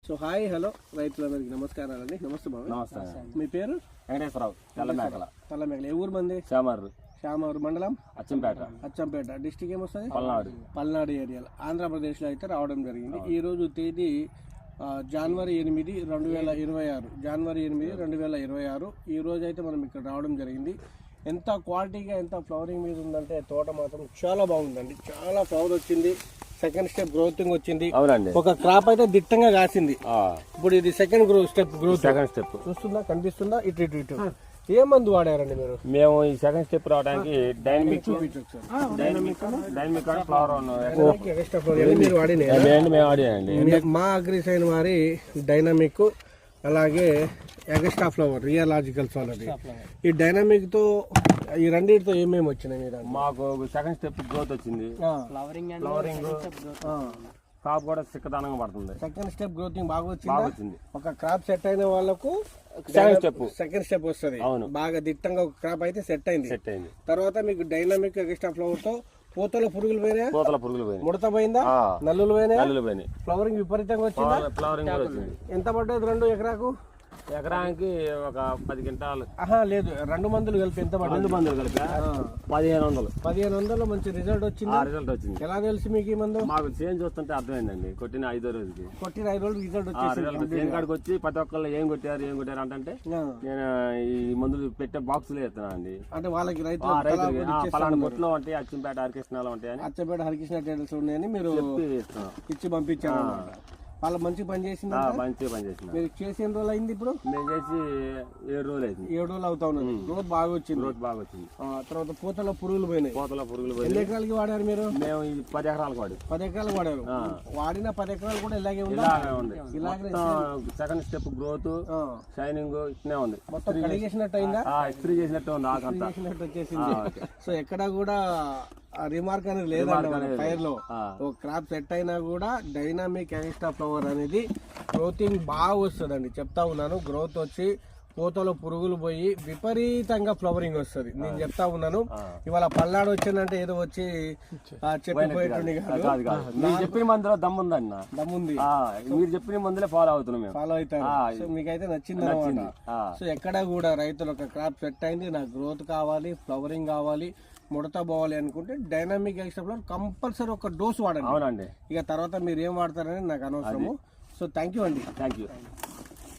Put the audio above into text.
So hi hello రైతులందరికీ నమస్కారాలండి. నమస్తే బాబు. నమస్తే. మీ పేరు? వెంకటేశ్వరరావు. తెల్లమేకల. ఏ ఊరు మంది? శ్యామూరు మండలం అచ్చంపేట డిస్టిక్ ఏమొస్తుంది? పల్నాడు ఏరియాలో ఆంధ్రప్రదేశ్లో అయితే రావడం జరిగింది. ఈరోజు తేదీ జనవరి 8, 2026. ఈ రోజు అయితే మనం ఇక్కడ రావడం జరిగింది. ఎంత క్వాలిటీగా ఎంత ఫ్లవరింగ్ మీద ఉందంటే తోట మాత్రం చాలా బాగుందండి. చాలా ఫ్లవర్ వచ్చింది. సెకండ్ స్టెప్ గ్రోతింగ్ వచ్చింది. ఒక క్రాప్ అయితే దిట్టంగా కాసింది. ఇప్పుడు ఇది సెకండ్ స్టెప్ చూస్తుందా, కనిపిస్తుందా? ఇటు ఏ మందు వాడారండి మీరు? మేము ఈ సెకండ్ స్టెప్ రావడానికి డైనమిక్ ఫ్లవర్ మా అగ్రిసైన్ వారి డైనమిక్, అలాగే ఎగస్ట్రా ఫ్లవర్ రియాలజికల్ ఫ్లవర్. ఈ డైనమిక్ తో ఈ రెండింటితో ఏమేమి వచ్చినాయి మీరు? మాకు సెకండ్ స్టెప్ గ్రోత్ వచ్చింది. ఫ్లవరింగ్ క్రాప్ కూడా సిక్కదానంగా పడుతుంది. సెకండ్ స్టెప్ గ్రోతింగ్ బాగా వచ్చింది. ఒక క్రాప్ సెట్ అయిన వాళ్ళకు సెకండ్ స్టెప్ వస్తుంది. బాగా దిట్టంగా ఒక క్రాప్ అయితే సెట్ అయింది. తర్వాత మీకు డైనమిక్ ఎగస్ట్రా ఫ్లవర్ తో పూతల పురుగులు పోయినాయి, ముడత పోయిందా, నల్లులు పోయినాయి, ఫ్లవరింగ్ విపరీతంగా వచ్చింది. ఎంత పడ్డది 2 ఎకరాకు? ఎకరానికి ఒక 10 క్వింటాలు. లేదు, 2 మందులు కలిపి ఎంత పడ్డది? 2 మందులు కలిపి 1500 మంచి రిజల్ట్ వచ్చింది. ఎలా తెలిసి మీకు ఈ మందు? మాకు చేంజ్ చూస్తుంటే అర్థమైందండి. కొట్టిన 5వ రోజుకి రిజల్ట్ వచ్చింది. చేను కాడికి వచ్చి ప్రతి ఒక్కళ్ళు ఏం కొట్టారు అంటే నేను ఈ మందులు పెట్టే బాక్సులు వేస్తున్నా అండి. అంటే వాళ్ళకి పలానా కొట్లో ఉంటాయి, అచ్చంపేట హరికృష్ణలో ఉంటాయి, అచ్చంపేట హరికృష్ణ టైటల్స్ ఉన్నాయని మీరు ఇచ్చి పంపించారు. వాళ్ళు మంచి పని చేసింది. మీరు చేసి ఎన్ని రోజులు అయింది? ఇప్పుడు నేను చేసి 7 రోజులు అయింది. 7 రోజులు అవుతా ఉన్నది. గ్రోత్ బాగా వచ్చింది. తర్వాత పూతల పురుగులు పోయినాయి. ఎన్ని ఎకరాలకి వాడారు మీరు? మేము 10 ఎకరాలకు 10 ఎకరాలు వాడారు. వాడిన 10 ఎకరాలు కూడా ఇలాగే ఉంది. సెకండ్ స్టెప్ గ్రోత్, షైనింగ్ ఇట్నే ఉంది. మొత్తం కడిగేసినట్టు అయిందా? ఇస్త్రీ చేసినట్టు ఉంది. చేసినట్టు వచ్చేసింది. సో ఎక్కడ కూడా రిమార్క్ అనేది లేదండి ఫైర్ లో. ఒక క్రాప్ సెట్ అయినా కూడా డైనామిక్ ఎగస్ట్రా ఫ్లవర్ అనేది గ్రోతింగ్ బాగా వస్తుందండి. చెప్తా ఉన్నాను, గ్రోత్ వచ్చి పూతలో పురుగులు పోయి విపరీతంగా ఫ్లవరింగ్ వస్తుంది. నేను చెప్తా ఉన్నాను. ఇవాళ పల్నాడు వచ్చిందంటే ఏదో వచ్చి చెప్పిపోయేటండి కాదు. చెప్పిన మందులో దమ్ముంది. మీరు చెప్పిన మందులే ఫాలో అవుతాను. సో మీకైతే నచ్చింది అనమాట. సో ఎక్కడ కూడా రైతులు ఒక క్రాప్ సెట్ అయింది, నాకు గ్రోత్ కావాలి, ఫ్లవరింగ్ కావాలి, ముడత పోవాలి అనుకుంటే డైనామిక్ ఎక్స్ట్రా ఫ్లవర్ కంపల్సరీ ఒక డోస్ వాడండి. అవునండి. ఇక తర్వాత మీరు ఏం వాడతారని నాకు అనవసరము. సో థ్యాంక్ యూ అండి.